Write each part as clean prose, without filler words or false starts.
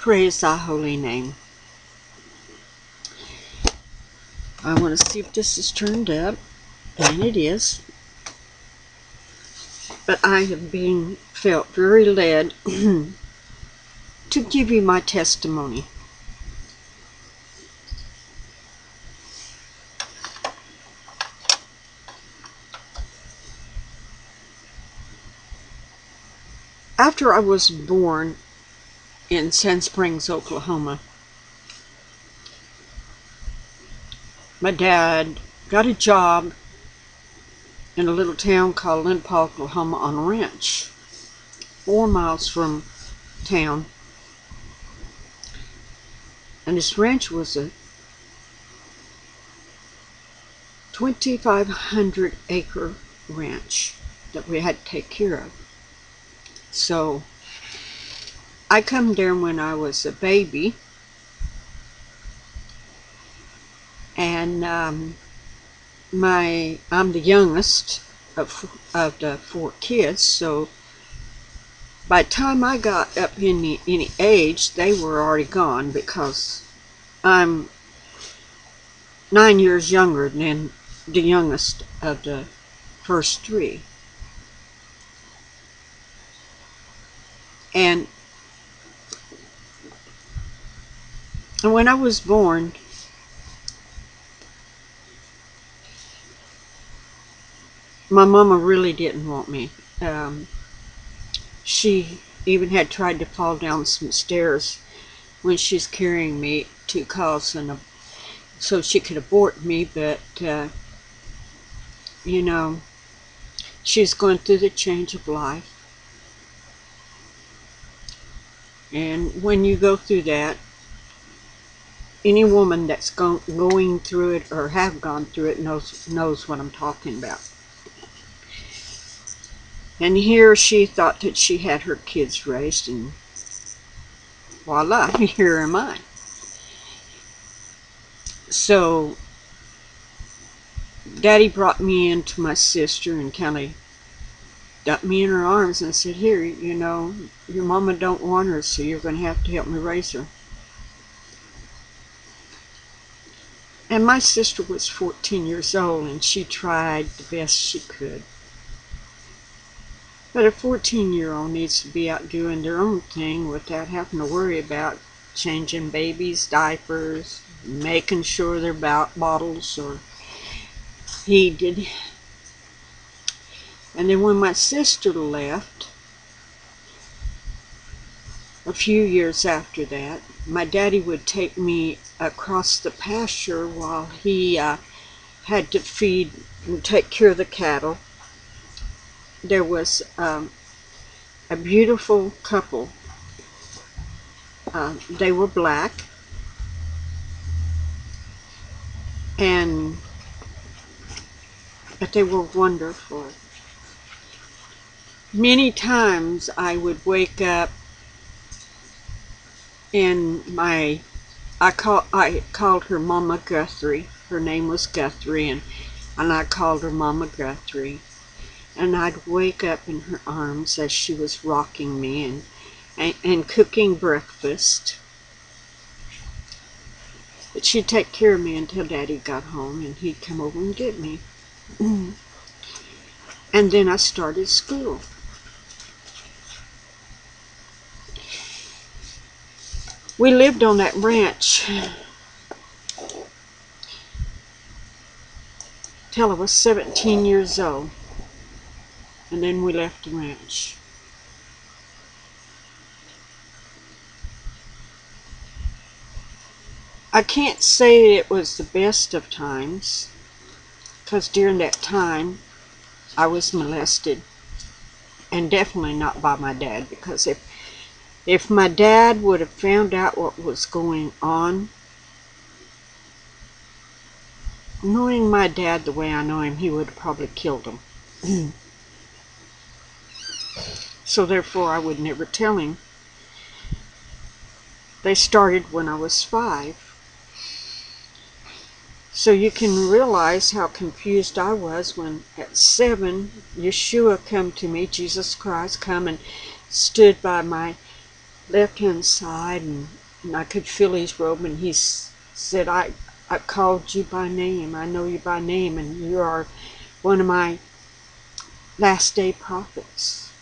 Praise thy holy name. I want to see if this is turned up, and it is. But I have felt very led to give you my testimony. After I was born in Sand Springs, Oklahoma, my dad got a job in a little town called Limpaw, Oklahoma, on a ranch 4 miles from town. And this ranch was a 2,500 acre ranch that we had to take care of. So I come there when I was a baby, and I'm the youngest of the 4 kids. So by the time I got up in any age, they were already gone, because I'm 9 years younger than the youngest of the first 3. And when I was born, my mama really didn't want me. She even had tried to fall down some stairs when she's carrying me to cause so she could abort me, but you know, she's going through the change of life. And when you go through that, any woman that's going through it or have gone through it knows what I'm talking about. And here she thought that she had her kids raised, and voila, here am I. So Daddy brought me into my sister and kind of got me in her arms and said, here, you know, your mama don't want her, so you're going to have to help me raise her. And my sister was 14 years old, and she tried the best she could. But a 14-year-old needs to be out doing their own thing without having to worry about changing babies' diapers, making sure their bottles are heated. And then when my sister left, a few years after that, my daddy would take me across the pasture while he had to feed and take care of the cattle. There was a beautiful couple. They were black, but they were wonderful. Many times I would wake up and I called her Mama Guthrie. Her name was Guthrie, and I called her Mama Guthrie. And I'd wake up in her arms as she was rocking me and cooking breakfast. But she'd take care of me until Daddy got home, and he'd come over and get me. And then I started school. We lived on that ranch till I was 17 years old. And then we left the ranch. I can't say it was the best of times, because during that time I was molested, and definitely not by my dad, because if my dad would have found out what was going on, knowing my dad the way I know him, he would have probably killed him. So therefore I would never tell him. They started when I was 5. So you can realize how confused I was when at 7, Yeshua come to me, Jesus Christ come and stood by my left-hand side, and I could feel his robe, and he said, I called you by name. I know you by name, and you are one of my last day prophets.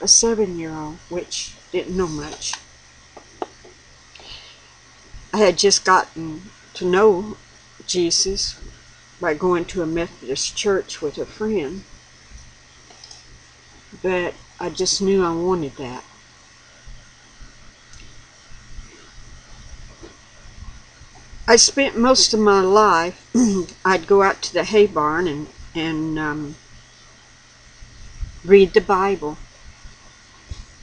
A 7-year-old, which didn't know much. I had just gotten to know Jesus by going to a Methodist church with a friend, but I just knew I wanted that. I spent most of my life, I'd go out to the hay barn and read the Bible.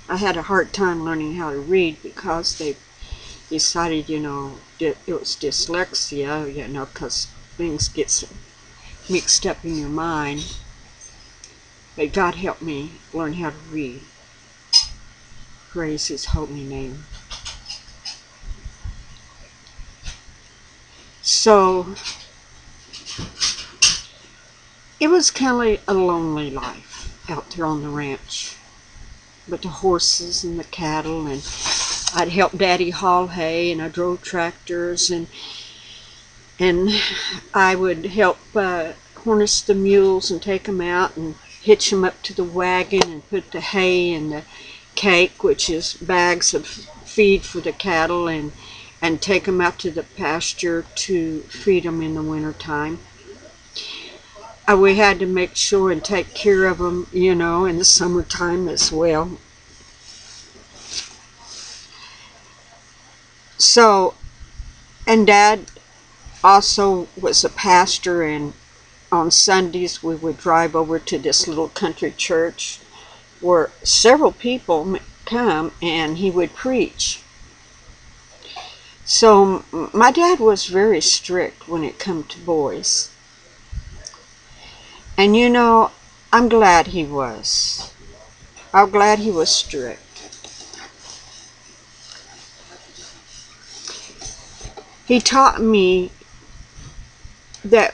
I had a hard time learning how to read because they decided, it was dyslexia, because things get mixed up in your mind. But God helped me learn how to read. Praise His holy name. So, it was kind of a lonely life out there on the ranch with the horses and the cattle, and I'd help Daddy haul hay, and I drove tractors, and I would help harness the mules and take them out and hitch them up to the wagon and put the hay and the cake, which is bags of feed for the cattle, and take them out to the pasture to feed them in the wintertime. We had to make sure and take care of them, in the summertime as well. So, and Dad also was a pastor, and on Sundays we would drive over to this little country church where several people come and he would preach. So my dad was very strict when it come to boys. And I'm glad he was. I'm glad he was strict. He taught me that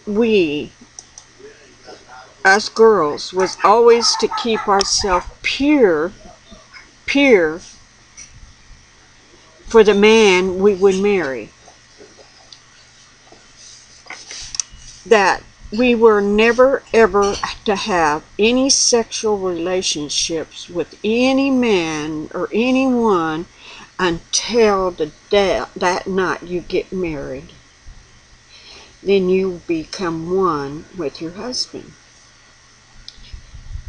we, as girls, was always to keep ourselves pure for the man we would marry. That we were never ever to have any sexual relationships with any man or anyone until that night you get married. Then you become one with your husband.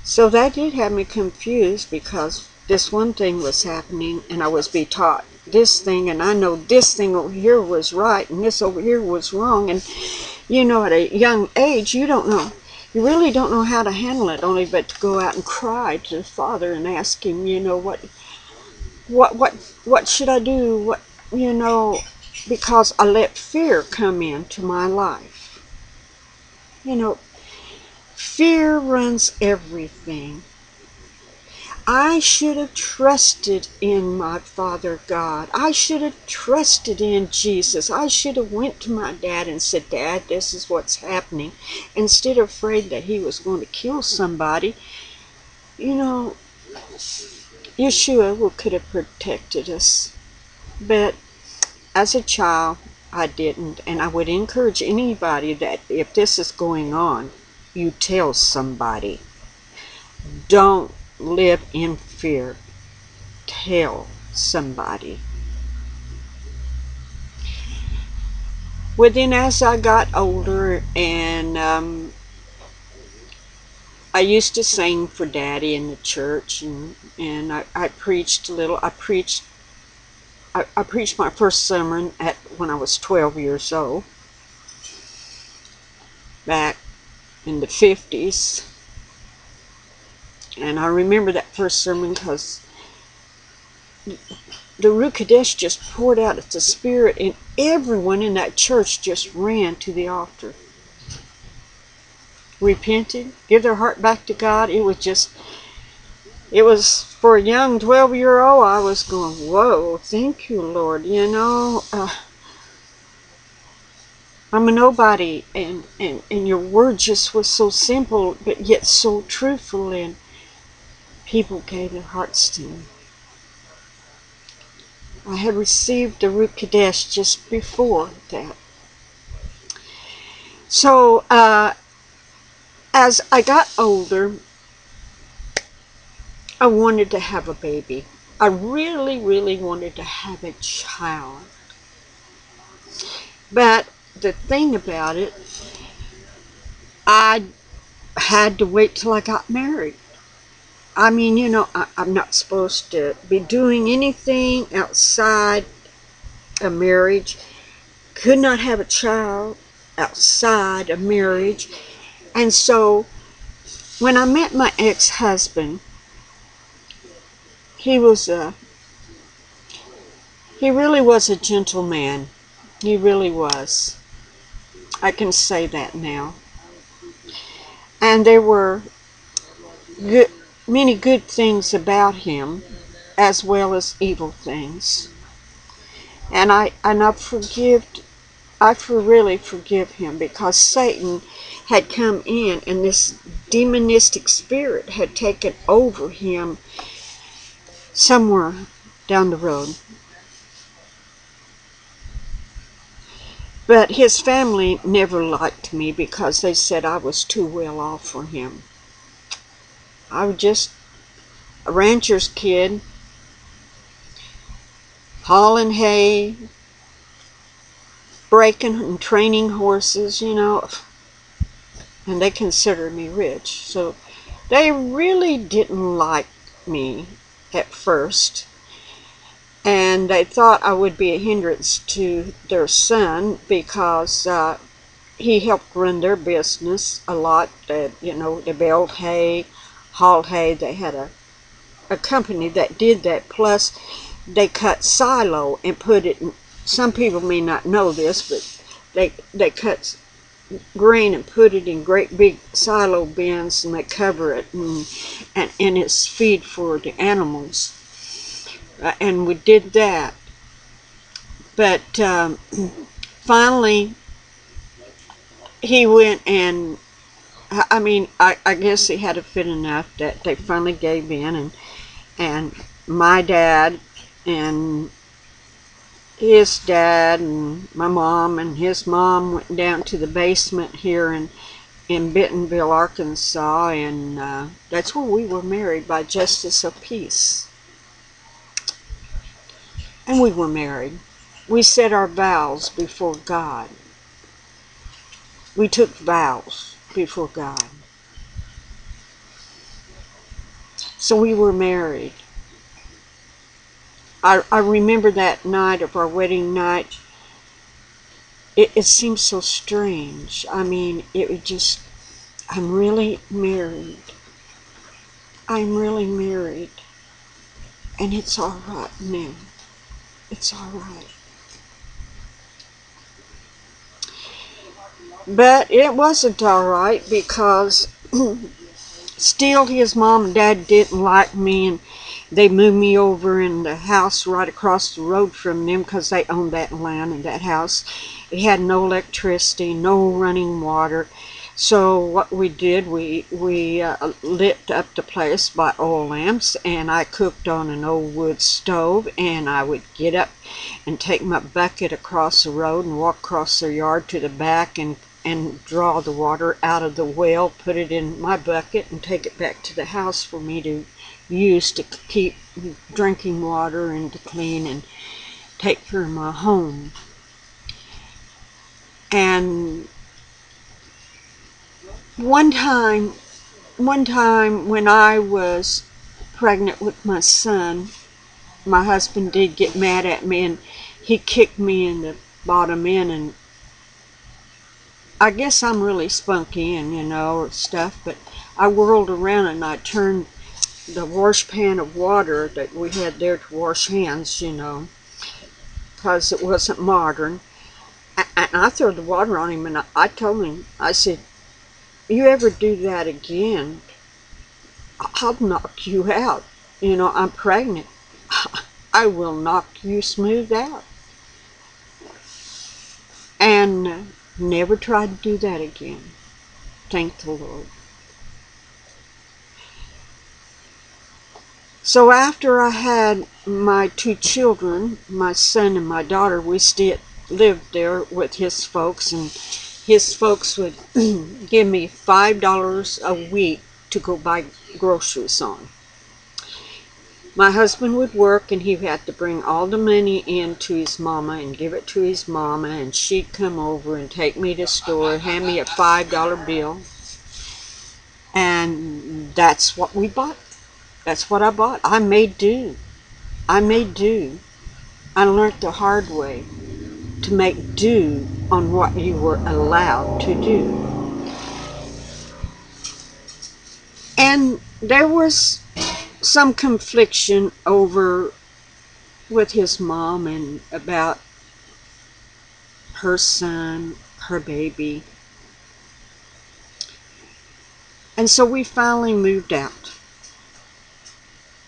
So that did have me confused, because this one thing was happening and I was being taught this thing, and I know this thing over here was right and this over here was wrong. And at a young age, you really don't know how to handle it, only but to go out and cry to the Father and ask Him, what should I do? Because I let fear come into my life. Fear runs everything. I should have trusted in my Father God. I should have trusted in Jesus. I should have went to my dad and said, Dad, this is what's happening. Instead of afraid that he was going to kill somebody. Yeshua could have protected us. But as a child, I didn't. And I would encourage anybody that if this is going on, you tell somebody. Don't live in fear. Tell somebody. Well, then as I got older, and I used to sing for Daddy in the church, and I preached a little. I preached my first sermon when I was 12 years old, back in the 50s. And I remember that first sermon because the Ruach Kodesh just poured out at the Spirit, and everyone in that church just ran to the altar. Repented, give their heart back to God. It was for a young 12-year-old, I was going, whoa, thank you, Lord. I'm a nobody, and your word just was so simple, but yet so truthful, and people gave their hearts to me. I had received the Ruach Kadesh just before that. So, as I got older, I wanted to have a baby. I really, really wanted to have a child. But the thing about it, I had to wait till I got married. I mean, you know, I'm not supposed to be doing anything outside a marriage. Could not have a child outside a marriage. And so when I met my ex-husband, he really was a gentleman. He really was. I can say that now. And there were many good things about him, as well as evil things. And I really forgive him, because Satan had come in and this demonistic spirit had taken over him somewhere down the road. But his family never liked me because they said I was too well off for him. I was just a rancher's kid, hauling hay, breaking and training horses, you know, and they considered me rich. So they really didn't like me at first, and they thought I would be a hindrance to their son because he helped run their business a lot. You know, they baled hay, hauled hay. They had a company that did that. Plus, they cut silo and put it in. Some people may not know this, but they cut grain and put it in great big silo bins, and they cover it, and it's feed for the animals. And we did that. But finally, he went and, I mean, I guess he had a fit enough that they finally gave in, and my dad and his dad and my mom and his mom went down to the basement here in Bentonville, Arkansas, and that's where we were married by justice of peace. And we were married. We said our vows before God. We took vows before God. So we were married. I remember that night of our wedding night. It seemed so strange. I mean, it was just, I'm really married. I'm really married. And it's all right now. It's all right. But it wasn't all right, because still his mom and dad didn't like me, and they moved me over in the house right across the road from them, because they owned that land and that house. It had no electricity, no running water. So what we did, we lit up the place by oil lamps, and I cooked on an old wood stove, and I would get up and take my bucket across the road and walk across the yard to the back and draw the water out of the well, put it in my bucket, and take it back to the house for me to use to keep drinking water and to clean and take care of my home. And one time when I was pregnant with my son, my husband did get mad at me, and he kicked me in the bottom end, and I guess I'm really spunky and, you know, or stuff, but I whirled around and I turned the wash pan of water that we had there to wash hands, you know, because it wasn't modern. And I threw the water on him, and I told him, I said, you ever do that again, I'll knock you out. You know, I'm pregnant. I will knock you smooth out. And never tried to do that again. Thank the Lord. So after I had my two children, my son and my daughter, we still lived there with his folks, and his folks would give me $5 a week to go buy groceries on. My husband would work, and he had to bring all the money in to his mama and give it to his mama, and she'd come over and take me to the store, hand me a $5 bill, and that's what we bought. That's what I bought. I made do. I made do. I learned the hard way to make do on what you were allowed to do. And there was some confliction over with his mom and about her son, her baby. And so we finally moved out.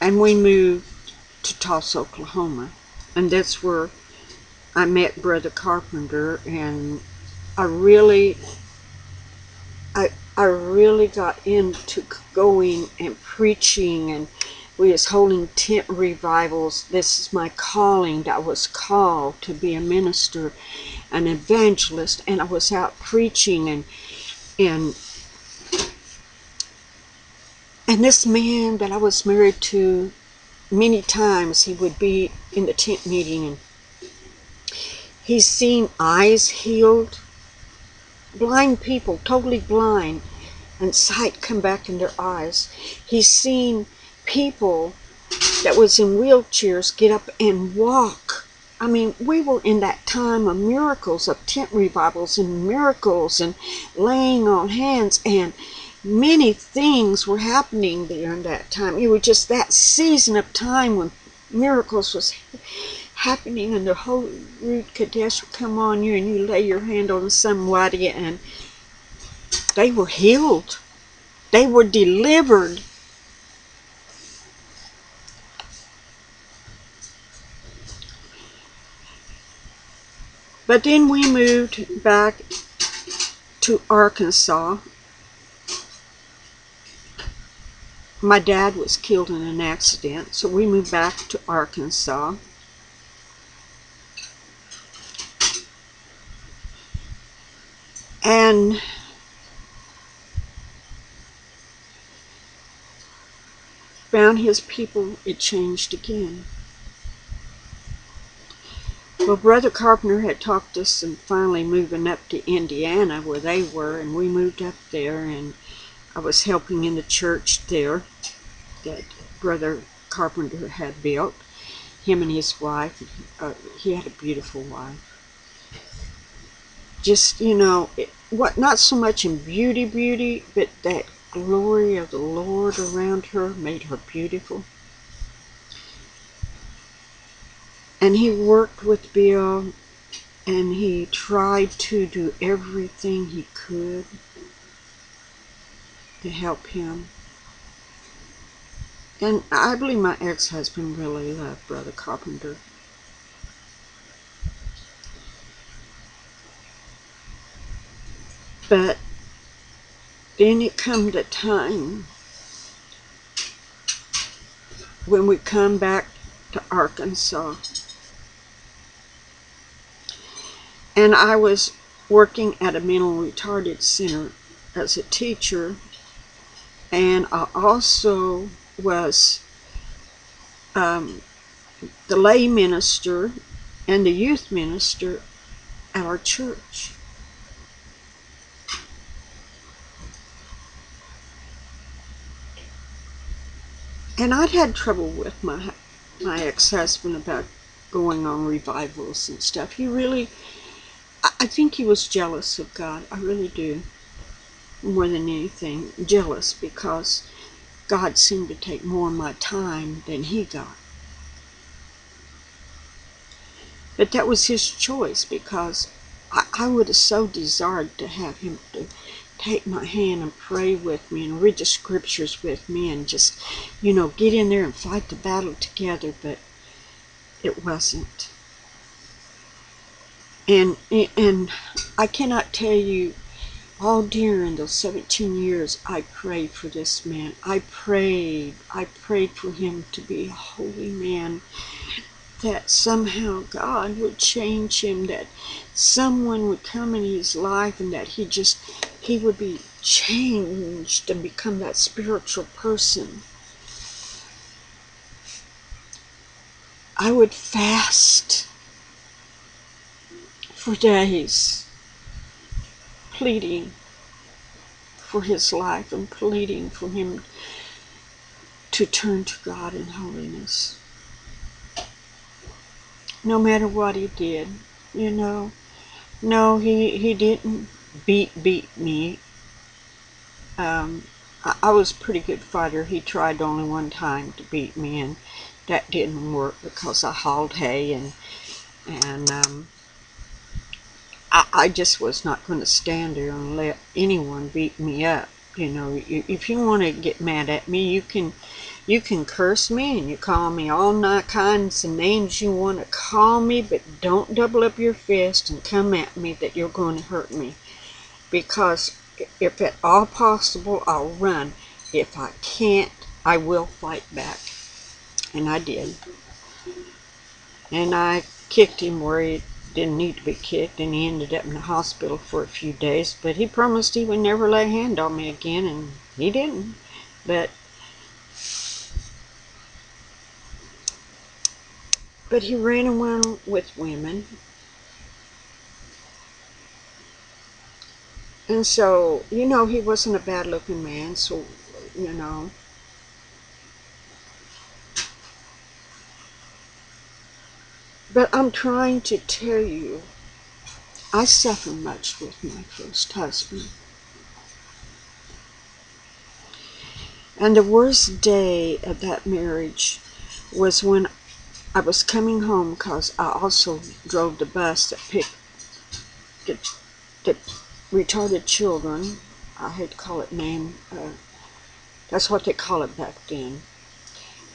And we moved to Tulsa, Oklahoma. And that's where I met Brother Carpenter, and I really got into going and preaching, and we was holding tent revivals. This is my calling. That I was called to be a minister, an evangelist, and I was out preaching, and this man that I was married to, many times he would be in the tent meeting, and he's seen eyes healed, blind people, totally blind, and sight come back in their eyes. He's seen people that was in wheelchairs get up and walk. I mean, we were in that time of miracles, of tent revivals and miracles and laying on hands, and many things were happening there in that time. It was just that season of time when miracles was happening, and the Holy Ruach Kodesh would come on you, and you lay your hand on somebody, and they were healed. They were delivered. But then we moved back to Arkansas. My dad was killed in an accident, so we moved back to Arkansas. And found his people, it changed again. Well, Brother Carpenter had talked us and finally moving up to Indiana where they were, and we moved up there, and I was helping in the church there that Brother Carpenter had built. Him and his wife, he had a beautiful wife. Just, you know, not so much in beauty, but that glory of the Lord around her made her beautiful. And he worked with Bill, and he tried to do everything he could to help him. And I believe my ex-husband really loved Brother Carpenter. But then it come the time when we come back to Arkansas. And I was working at a mental retarded center as a teacher, and I also was the lay minister and the youth minister at our church. And I'd had trouble with my ex-husband about going on revivals and stuff. He really, I think he was jealous of God. I really do. More than anything, jealous because God seemed to take more of my time than he got. But that was his choice, because I would have so desired to have him to take my hand and pray with me and read the scriptures with me and just, you know, get in there and fight the battle together, but it wasn't. And I cannot tell you all during those 17 years, I prayed for this man. I prayed for him to be a holy man, that somehow God would change him, that someone would come in his life and that he would be changed and become that spiritual person. I would fast for days, pleading for his life and pleading for him to turn to God in holiness. No matter what he did, you know. No, he didn't beat me. I was a pretty good fighter. He tried only one time to beat me, and that didn't work because I hauled hay, and I just was not going to stand there and let anyone beat me up. You know, if you want to get mad at me, you can curse me and you call me all kinds of names you want to call me, but don't double up your fist and come at me that you're going to hurt me. Because if at all possible, I'll run. If I can't, I will fight back. And I did. And I kicked him where he didn't need to be kicked, and he ended up in the hospital for a few days. But he promised he would never lay a hand on me again, and he didn't. But he ran around with women. And so, you know, he wasn't a bad-looking man, so, you know. But I'm trying to tell you, I suffered much with my first husband. And the worst day of that marriage was when I was coming home, because I also drove the bus that picked the retarded children. I had to call it name. That's what they call it back then.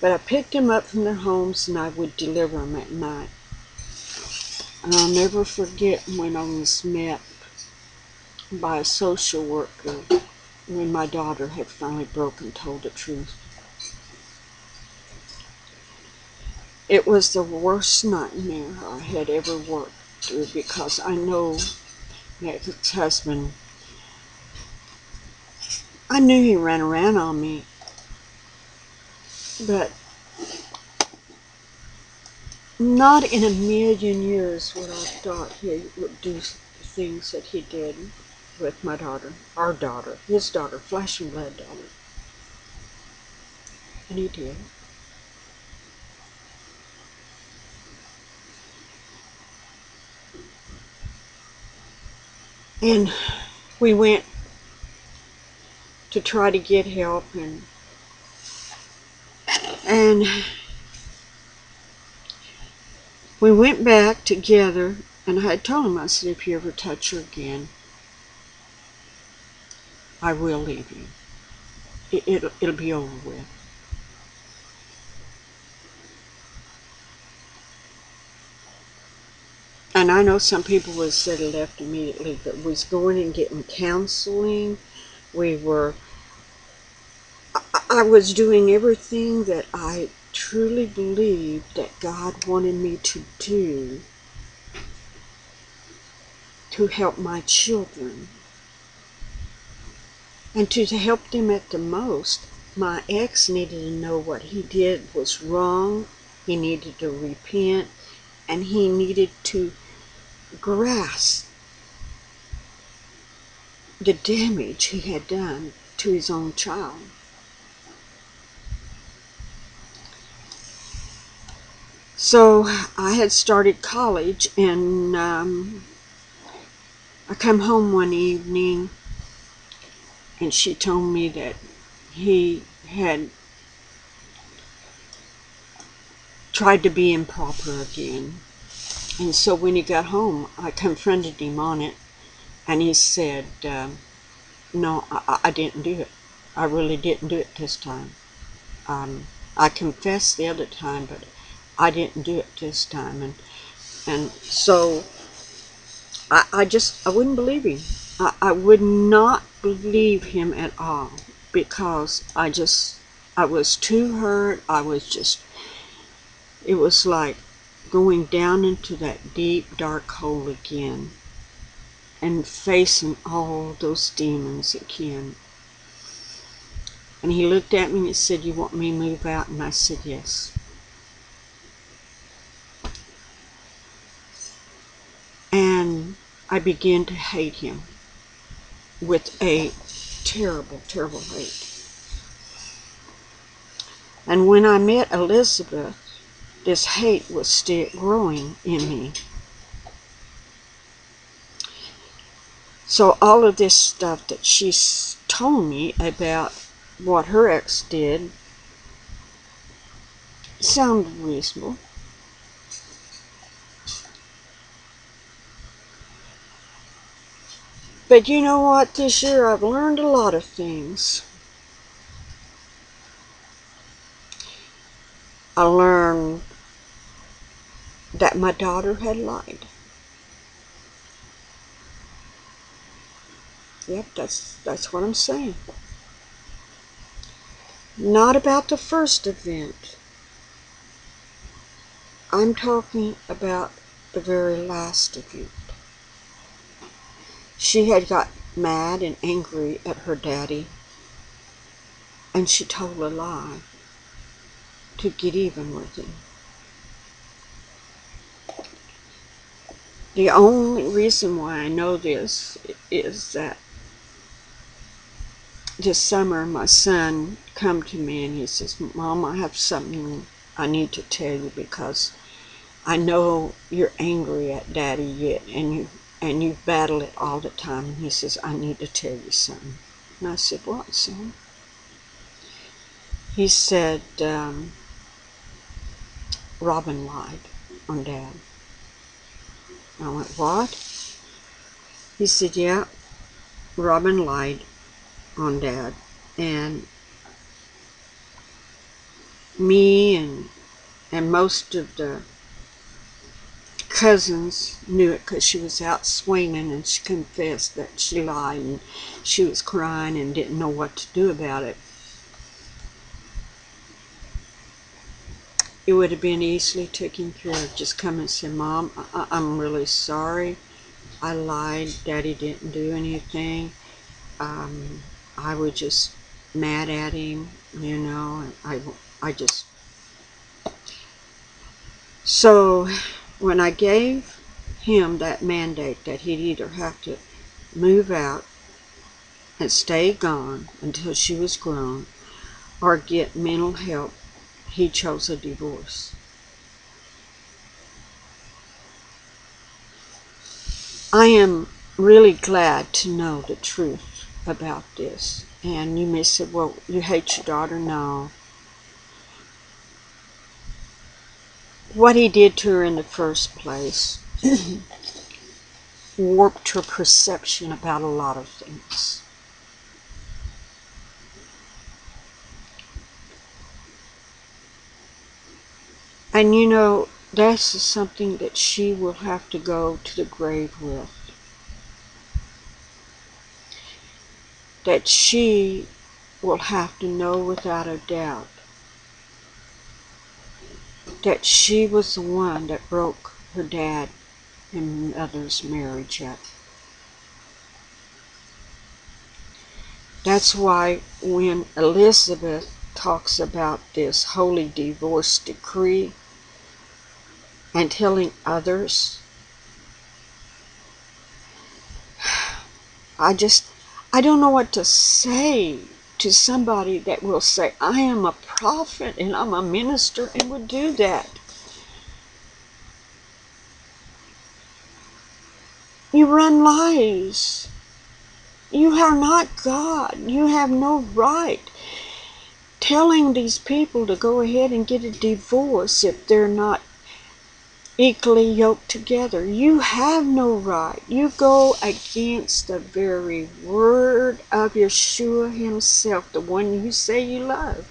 But I picked them up from their homes and I would deliver them at night. And I'll never forget when I was met by a social worker when my daughter had finally broken and told the truth. It was the worst nightmare I had ever worked through, because I know my ex-husband, I knew he ran around on me, but not in a million years would I have thought he would do the things that he did with my daughter, our daughter, his daughter, flesh and blood daughter. And he did. And we went to try to get help, and we went back together, and I had told him, I said, if you ever touch her again, I will leave you. It'll be over with. And I know some people would have said he left immediately, but we was going and getting counseling. I was doing everything that I truly believed that God wanted me to do to help my children. And to help them at the most, my ex needed to know what he did was wrong. He needed to repent, and he needed to grasp the damage he had done to his own child. So I had started college, and I come home one evening, and she told me that he had tried to be improper again. And so when he got home, I confronted him on it, and he said, no, I didn't do it. I really didn't do it this time. I confessed the other time, but I didn't do it this time. And so I wouldn't believe him. I would not believe him at all, because I was too hurt. It was like going down into that deep, dark hole again and facing all those demons again. And he looked at me and he said, "You want me to move out?" And I said, "Yes." And I began to hate him with a terrible, terrible hate. And when I met Elizabeth, this hate was still growing in me. So all of this stuff that she's told me about what her ex did sounded reasonable. But you know what? This year I've learned a lot of things. I learned that my daughter had lied. Yep, that's what I'm saying. Not about the first event. I'm talking about the very last event. She had got mad and angry at her daddy, and she told a lie to get even with him. The only reason why I know this is that this summer my son come to me and he says, "Mom, I have something I need to tell you, because I know you're angry at Daddy yet, and you battle it all the time." And he says, "I need to tell you something." And I said, "What, son?" He said, "Robin lied on Dad." I went, "What?" He said, "Yeah, Robin lied on Dad, and me and most of the cousins knew it, because she was out swinging and she confessed that she lied, and she was crying and didn't know what to do about it. It would have been easily taken care of. Just come and say, 'Mom, I'm really sorry. I lied. Daddy didn't do anything. I was just mad at him, you know, and I just..." So when I gave him that mandate that he'd either have to move out and stay gone until she was grown, or get mental help, he chose a divorce. I am really glad to know the truth about this. And you may say, "Well, you hate your daughter." No. What he did to her in the first place warped her perception about a lot of things. And you know, that's something that she will have to go to the grave with. That she will have to know without a doubt that she was the one that broke her dad and mother's marriage up. That's why when Elizabeth talks about this holy divorce decree and telling others, I don't know what to say to somebody that will say, "I am a prophet and I'm a minister," and would do that. You run lies. You are not God. You have no right telling these people to go ahead and get a divorce if they're not equally yoked together. You have no right. You go against the very word of Yeshua himself, the one you say you love.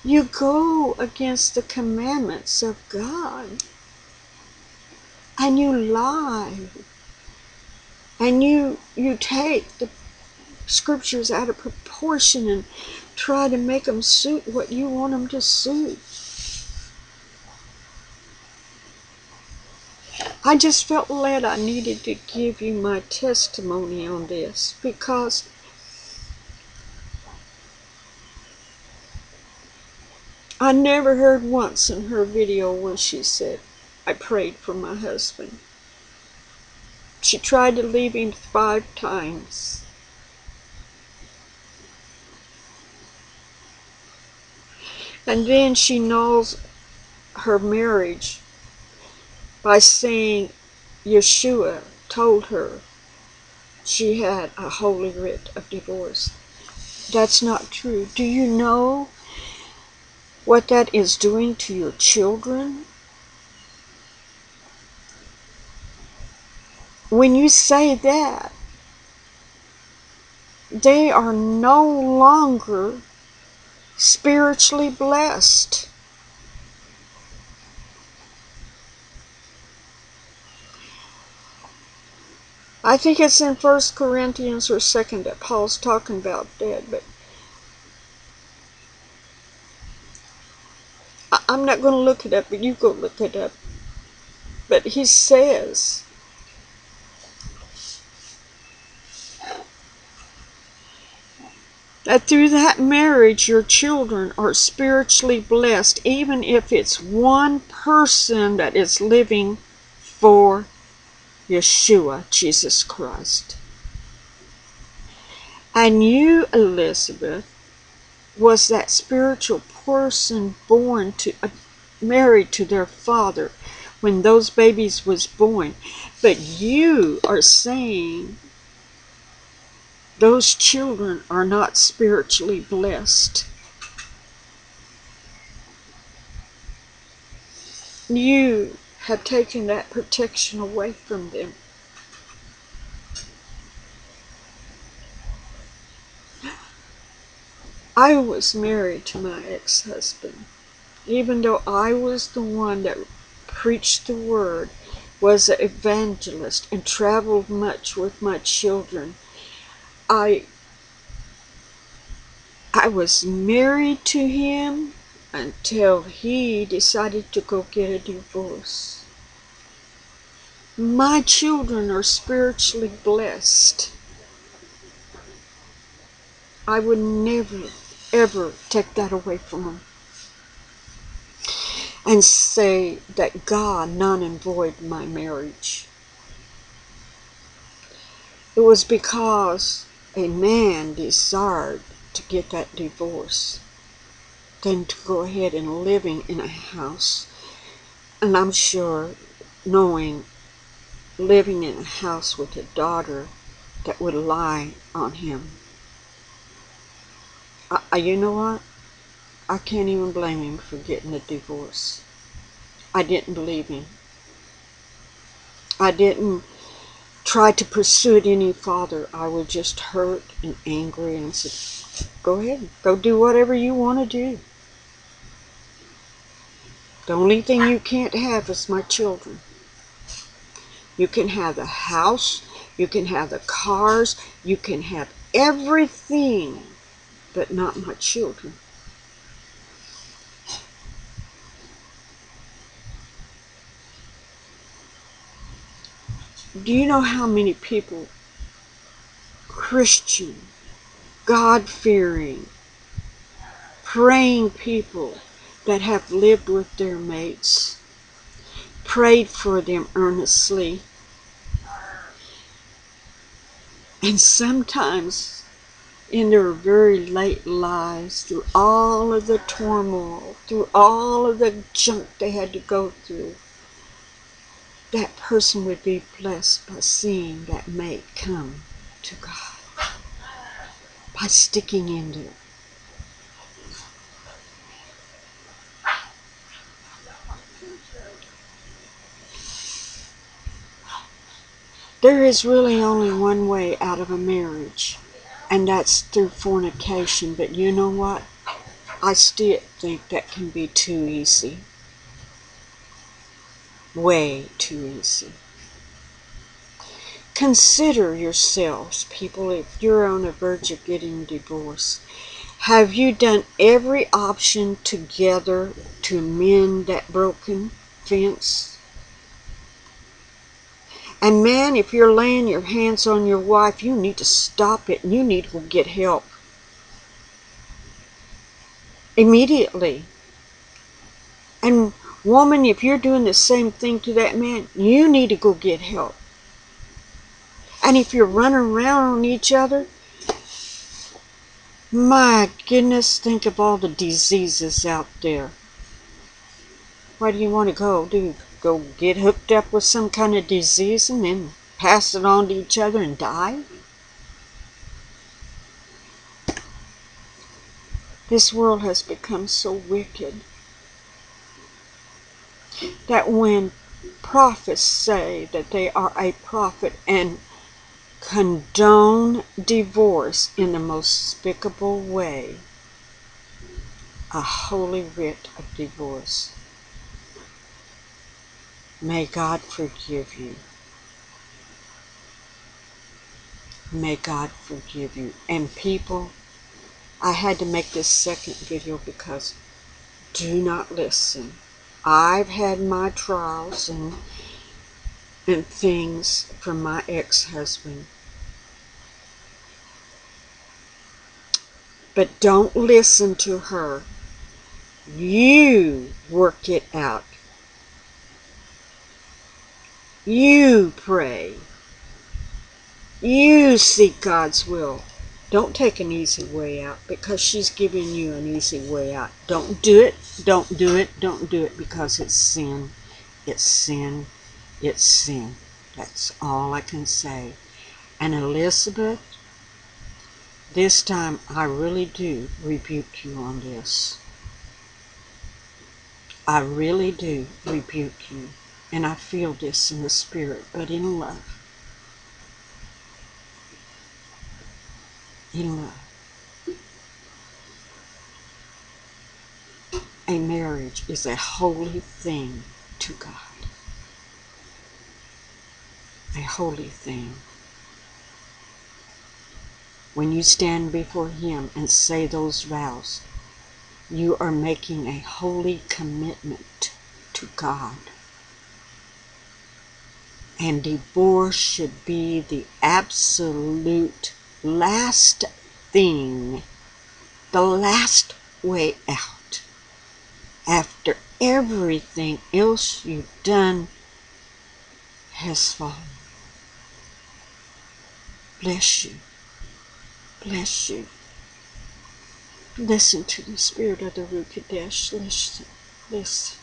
You go against the commandments of God. And you lie. And you take the scriptures out of proportion and try to make them suit what you want them to suit. I just felt led I needed to give you my testimony on this, because I never heard once in her video where she said, I prayed for my husband. She tried to leave him 5 times. And then she annuls her marriage by saying Yeshua told her she had a holy writ of divorce. That's not true. Do you know what that is doing to your children? When you say that, they are no longer spiritually blessed. I think it's in 1 Corinthians or 2 that Paul's talking about that, but I'm not going to look it up, but you go look it up. But he says that through that marriage your children are spiritually blessed, even if it's one person that is living for Yeshua, Jesus Christ. And you, Elizabeth, was that spiritual person born to, married to their father when those babies was born. But you are saying those children are not spiritually blessed. You have taken that protection away from them. I was married to my ex-husband. Even though I was the one that preached the word, was an evangelist, and traveled much with my children, I was married to him until he decided to go get a divorce. My children are spiritually blessed. I would never, ever take that away from them and say that God null and void my marriage. It was because a man desired to get that divorce than to go ahead and living in a house. And I'm sure, knowing living in a house with a daughter that would lie on him. You know what? I can't even blame him for getting a divorce. I didn't believe him. I didn't try to pursue it any farther. I was just hurt and angry and said, go ahead, go do whatever you want to do. The only thing you can't have is my children. You can have the house, you can have the cars, you can have everything, but not my children. Do you know how many people, Christian, God-fearing, praying people that have lived with their mates, prayed for them earnestly, and sometimes in their very late lives, through all of the turmoil, through all of the junk they had to go through, that person would be blessed by seeing that mate come to God, by sticking into it. There is really only one way out of a marriage, and that's through fornication. But you know what? I still think that can be too easy. Way too easy. Consider yourselves, people, if you're on the verge of getting divorced. Have you done every option together to mend that broken fence? And man, if you're laying your hands on your wife, you need to stop it and you need to get help. Immediately. And woman, if you're doing the same thing to that man, you need to go get help. And if you're running around on each other, my goodness, think of all the diseases out there. Why do you want to go? Go get hooked up with some kind of disease and then pass it on to each other and die? This world has become so wicked that when prophets say that they are a prophet and condone divorce in the most despicable way, a holy writ of divorce, may God forgive you. May God forgive you. And people, I had to make this second video because do not listen. I've had my trials and things from my ex-husband. But don't listen to her. You work it out. You pray. You seek God's will. Don't take an easy way out because she's giving you an easy way out. Don't do it. Don't do it. Don't do it because it's sin. It's sin. It's sin. That's all I can say. And Elizabeth, this time I really do rebuke you on this. I really do rebuke you. And I feel this in the spirit, but in love. In love. A marriage is a holy thing to God. A holy thing. When you stand before Him and say those vows, you are making a holy commitment to God. And divorce should be the absolute last thing, the last way out. After everything else you've done has fallen. Bless you. Bless you. Listen to the Spirit of the Ruach Kodesh. Listen. Listen.